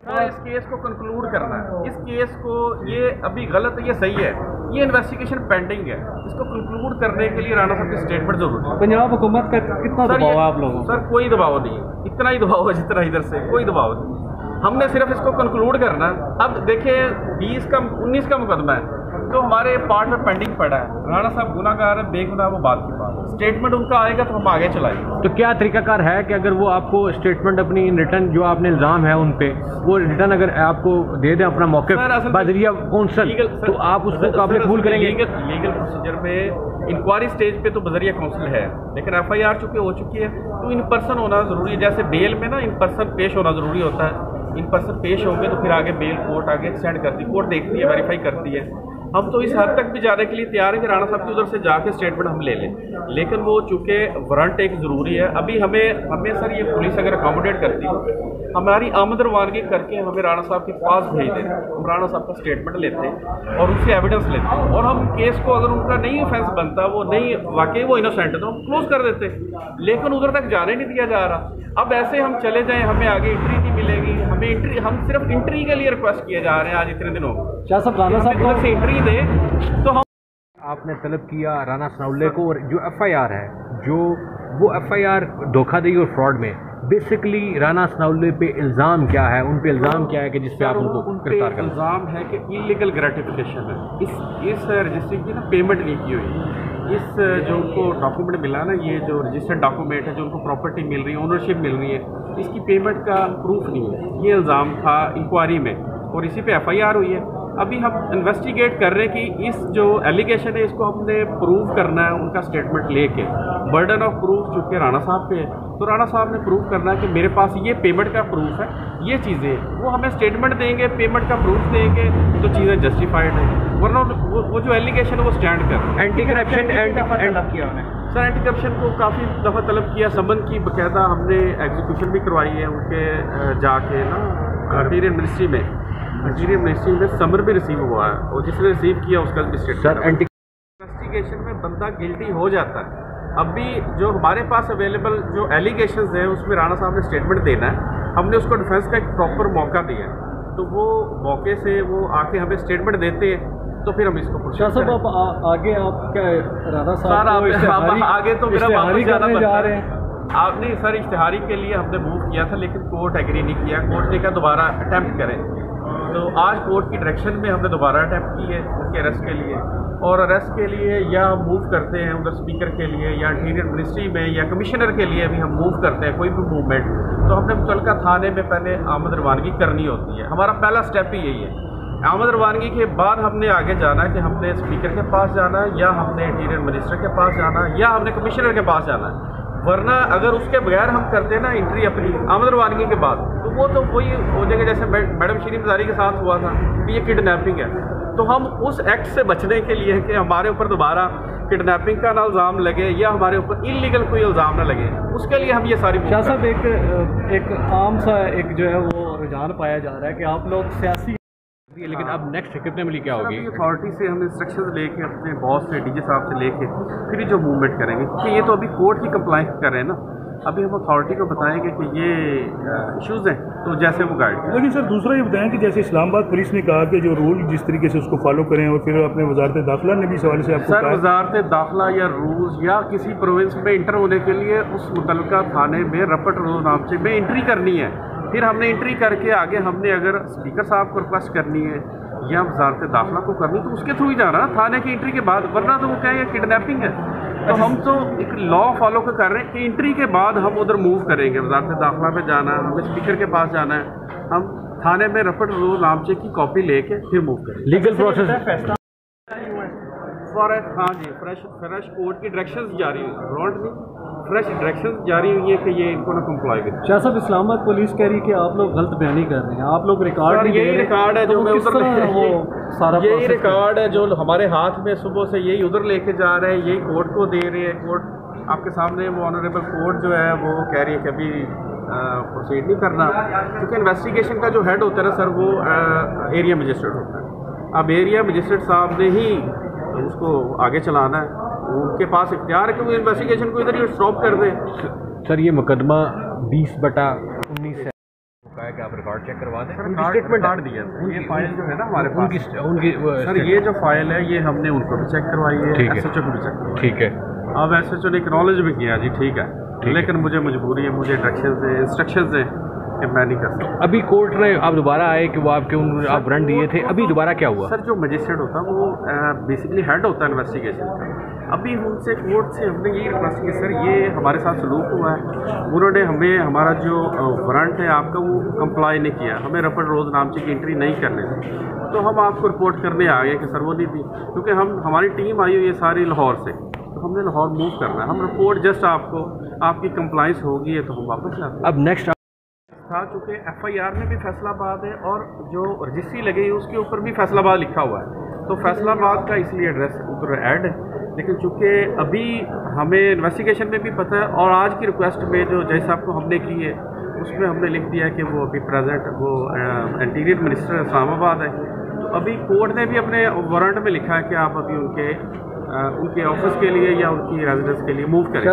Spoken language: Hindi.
इस केस को कंक्लूड करना है। इस केस को ये अभी गलत है, ये सही है, ये इन्वेस्टिगेशन पेंडिंग है। इसको कंक्लूड करने के लिए राणा साहब की स्टेटमेंट जरूरी है। पंजाब हुकूमत का कितना दबाव है आप लोगों? सर कोई दबाव नहीं है, इतना ही दबाव है जितना इधर से, कोई दबाव नहीं। हमने सिर्फ इसको कंक्लूड करना है। अब देखिए 19 का मुकदमा है तो हमारे पार्ट में पेंडिंग पड़ा है। राणा साहब गुनाहगार है, बेगुनाह, वो बात की बात है। स्टेटमेंट उनका आएगा तो हम आगे चलाएंगे। तो क्या तरीकाकार है कि अगर वो आपको स्टेटमेंट अपनी रिटर्न जो आपने इल्ज़ाम है उन पे वो रिटर्न अगर आपको दे दें अपना मौके बजरिया कौंसल, तो आप उसको काबिल कबूल करेंगे? लीगल प्रोसीजर में इंक्वायरी स्टेज पे तो बजरिया काउंसिल है, लेकिन FIR चूंकि हो चुकी है तो इन पर्सन होना ज़रूरी है। जैसे बेल में ना इन पर्सन पेश होना ज़रूरी होता है। इन पर्सन पेश होंगे तो फिर आगे बेल कोर्ट आगे एक्सटेंड करती है, कोर्ट देखती है, वेरीफाई करती है। हम तो इस हद तक भी जाने के लिए तैयार हैं कि राणा साहब की उधर से जाके स्टेटमेंट हम ले लें, लेकिन वो चूँकि वारंट एक ज़रूरी है। अभी हमें सर ये पुलिस अगर अकोमोडेट करती है, हमारी आमद रवानगी करके हमें राणा साहब के पास भेज दें, हम राणा साहब का स्टेटमेट लेते हैं और उससे एविडेंस लेते हैं, और हम केस को अगर उनका नहीं ऑफेंस बनता, वो नहीं वाकई वो इनोसेंट है, तो हम क्लोज कर देते। लेकिन उधर तक जाने नहीं दिया जा रहा। अब ऐसे हम चले जाएं, हमें आगे एंट्री नहीं मिलेगी। हमें एंट्री, हम सिर्फ एंट्री के लिए रिक्वेस्ट किए जा रहे हैं आज इतने दिनों। शाह साहब राणा साहब उधर से एंट्री दे तो हम आपने तलब किया राणा सनाउल्लाह को, और जो FIR है, जो वो FIR धोखाधड़ी और फ्रॉड में बेसिकली राणा सनाउल्लाह पे इल्ज़ाम क्या है, उन पे इल्ज़ाम क्या है कि जिस पे आप उनको गिरफ्तार कर? इल्ज़ाम है कि इलीगल ग्रेटिफिकेशन है। इस रजिस्ट्री की ना पेमेंट नहीं की हुई। इस जो उनको डॉक्यूमेंट मिला ना, ये जो रजिस्टर्ड डॉक्यूमेंट है, जो उनको प्रॉपर्टी मिल रही है, ओनरशिप मिल रही है, इसकी पेमेंट का प्रूफ नहीं है। ये इल्ज़ाम था इंक्वायरी में और इसी पे FIR हुई है। अभी हम इन्वेस्टिगेट कर रहे हैं कि इस जो एलिगेशन है इसको हमने प्रूव करना है उनका स्टेटमेंट लेके। बर्डन ऑफ प्रूफ चूँकि राणा साहब पे है, तो राणा साहब ने प्रूव करना है कि मेरे पास ये पेमेंट का प्रूफ है, ये चीज़ें हैं। वो हमें स्टेटमेंट देंगे, पेमेंट का प्रूफ देंगे, तो चीज़ें जस्टिफाइड है, वरना वो जो एलिगेशन है वो स्टैंड कर। एंटी करप्शन किया उन्हें सर, एंटी करप्शन को काफ़ी दफ़ा तलब किया, समन की बाकायदा हमने एग्जीक्यूशन भी करवाई है उनके जाके ना इंटीरियर मिनिस्ट्री में समर भी रिसीव हुआ है, और जिसने रिसीव किया उसका भी स्टेटमेंट। इन्वेस्टिगेशन में बंदा गिल्टी हो जाता है। अभी जो हमारे पास अवेलेबल जो एलिगेशंस हैं उसमें राणा साहब ने स्टेटमेंट देना है, हमने उसको डिफेंस का एक प्रॉपर मौका दिया है, तो वो मौके से वो आके हमें स्टेटमेंट देते हैं, तो फिर हम इसको शाह साहब आप आगे आप क्या राणा साहब आगे तो मेरा वापस जाना जा रहे हैं? आपने सर इश्तिहारी के लिए हमने मूव किया था, लेकिन कोर्ट एग्री नहीं किया। कोर्ट ने कहा दोबारा अटैम्प्ट करें, तो आज कोर्ट की डायरेक्शन में हमने दोबारा अटैम्प्ट की है उसके अरेस्ट के लिए। और अरेस्ट के लिए या हम मूव करते हैं उधर स्पीकर के लिए, या इंटीरियर मिनिस्ट्री में, या कमिश्नर के लिए भी हम मूव करते हैं कोई भी मूवमेंट, तो हमने मुतल्लिका थाने में पहले आमद रवानगी करनी होती है। हमारा पहला स्टेप ही यही है। आमद रवानगी के बाद हमने आगे जाना है कि हमने स्पीकर के पास जाना है, या हमने इंटीरियर मिनिस्टर के पास जाना है, या हमने कमिश्नर के पास जाना है। वरना अगर उसके बगैर हम करते ना एंट्री अपनी आमद रवानगी के बाद, तो वो तो वही हो जाएगा जैसे मैडम शरीफ ज़ारी के साथ हुआ था कि ये किडनैपिंग है। तो हम उस एक्ट से बचने के लिए कि हमारे ऊपर दोबारा किडनैपिंग का ना इल्ज़ाम लगे, या हमारे ऊपर इलीगल कोई इल्ज़ाम ना लगे, उसके लिए हम ये सारी। शाह साहब एक आम सा एक जो है वो रुझान पाया जा रहा है कि आप लोग सियासी, लेकिन अब नेक्स्ट कितने में क्या होगी? अथॉरिटी से हम इंस्ट्रक्शंस लेके अपने बॉस से, डीजी साहब से लेके फिर जो मूवमेंट करेंगे, क्योंकि ये तो अभी कोर्ट की कंप्लाइंस कर रहे हैं ना। अभी हम अथॉरिटी को बताएंगे कि ये इश्यूज़ हैं, तो जैसे वो गाइड करें। लेकिन सर दूसरा ये बताएं कि जैसे इस्लामाबाद पुलिस ने कहा कि जो रूल जिस तरीके से उसको फॉलो करें, और फिर अपने वजारत दाखिला ने भी सवाल से आपको सर वजारत दाखिला या रूल्स या किसी प्रोविंस में इंटर होने के लिए उस मुतल्लिका थाने में रपट रूल नाम से में एंट्री करनी है। फिर हमने एंट्री करके आगे हमने अगर स्पीकर साहब को रिक्वेस्ट करनी है या वजारत दाखिला को करनी, तो उसके थ्रू ही जाना थाने की एंट्री के बाद, वरना तो वो कहेंगे किडनैपिंग है। तो हम तो एक लॉ फॉलो कर रहे हैं कि एंट्री के बाद हम उधर मूव करेंगे, वजारत दाखिला में जाना है, हमें स्पीकर के पास जाना है, हम थाने में रपट रूल नामचे की कॉपी लेके फिर मूव करेंगे। लीगल प्रोसेस हाँ जी, फ्रेश कोर्ट की डायरेक्शंस जारी हुई, रॉन्ट नहीं, फ्रेश डायरेक्शंस जारी हुई है कि ये इनको ना कंप्लाई करें। शाह साहब इस्लामाबाद पुलिस कह रही है कि आप लोग गलत बयानी कर रहे हैं, आप लोग रिकॉर्ड, यही रिकॉर्ड है जो मैं उधर सारा यही रिकॉर्ड है जो हमारे हाथ में सुबह से यही उधर लेके जा रहे हैं, यही कोर्ट को दे रहे हैं। कोर्ट आपके सामने वो ऑनरेबल कोर्ट जो है वो कह रही है कि अभी प्रोसीड नहीं करना, क्योंकि इन्वेस्टिगेशन का जो हेड होता है ना सर, वो एरिया मजिस्ट्रेट होता है। अब एरिया मजिस्ट्रेट साहब ने ही उसको आगे चलाना है, उनके पास इख्तियार है कि वो इन्वेस्टिगेशन को इधर ही स्टॉप कर दें। सर ये मुकदमा 20/19 है कि आप रिकॉर्ड चेक करवा दें? उनकी स्टेटमेंट कार्ड दिया था, ये फाइल जो है ना हमारे पास, उनकी सर ये जो फाइल है ये हमने उनको भी चेक करवाई है, SHO को भी चेक करवाई। ठीक है, अब SHO ने एक्नॉलेज भी किया जी, ठीक है, लेकिन मुझे मजबूरी है, मुझे इंस्ट्रक्शन है कि मैं नहीं कर सकता। अभी कोर्ट ने आप दोबारा आए कि वो आपके आप रन दिए थे, अभी दोबारा क्या हुआ? सर जो मजिस्ट्रेट होता है वो बेसिकली हेड होता है इन्वेस्टिगेशन का। अभी उनसे कोर्ट से हमने यही रिक्वेस्ट की, सर ये हमारे साथ सलूक हुआ है, उन्होंने हमें हमारा जो वारंट है आपका वो कंप्लाई नहीं किया, हमें रफड़ रोज़ नामचे की एंट्री नहीं करने दी, तो हम आपको रिपोर्ट करने आ गए कि सर वो नहीं थी, क्योंकि हमारी टीम आई हुई है सारी लाहौर से, तो हमने लाहौर मूव करना है, हम रिपोर्ट जस्ट आपकी कंप्लाइंस होगी है तो हम वापस जाते हैं। अब नेक्स्ट था चूँकि FIR में भी फैसलाबाद है और जो रजिस्ट्री लगी है उसके ऊपर भी फैसलाबाद लिखा हुआ है, तो फैसलाबाद का इसलिए एड्रेस उधर ऐड है, लेकिन चूँकि अभी हमें इन्वेस्टिगेशन में भी पता है और आज की रिक्वेस्ट में जो जज साहब को हमने की है उसमें हमने लिख दिया कि वो अभी प्रेजेंट वो इंटीरियर मिनिस्टर इस्लामाबाद है, तो अभी कोर्ट ने भी अपने वारंट में लिखा है कि आप अभी उनके ऑफिस के लिए या उनकी रेजिडेंस के लिए मूव करें।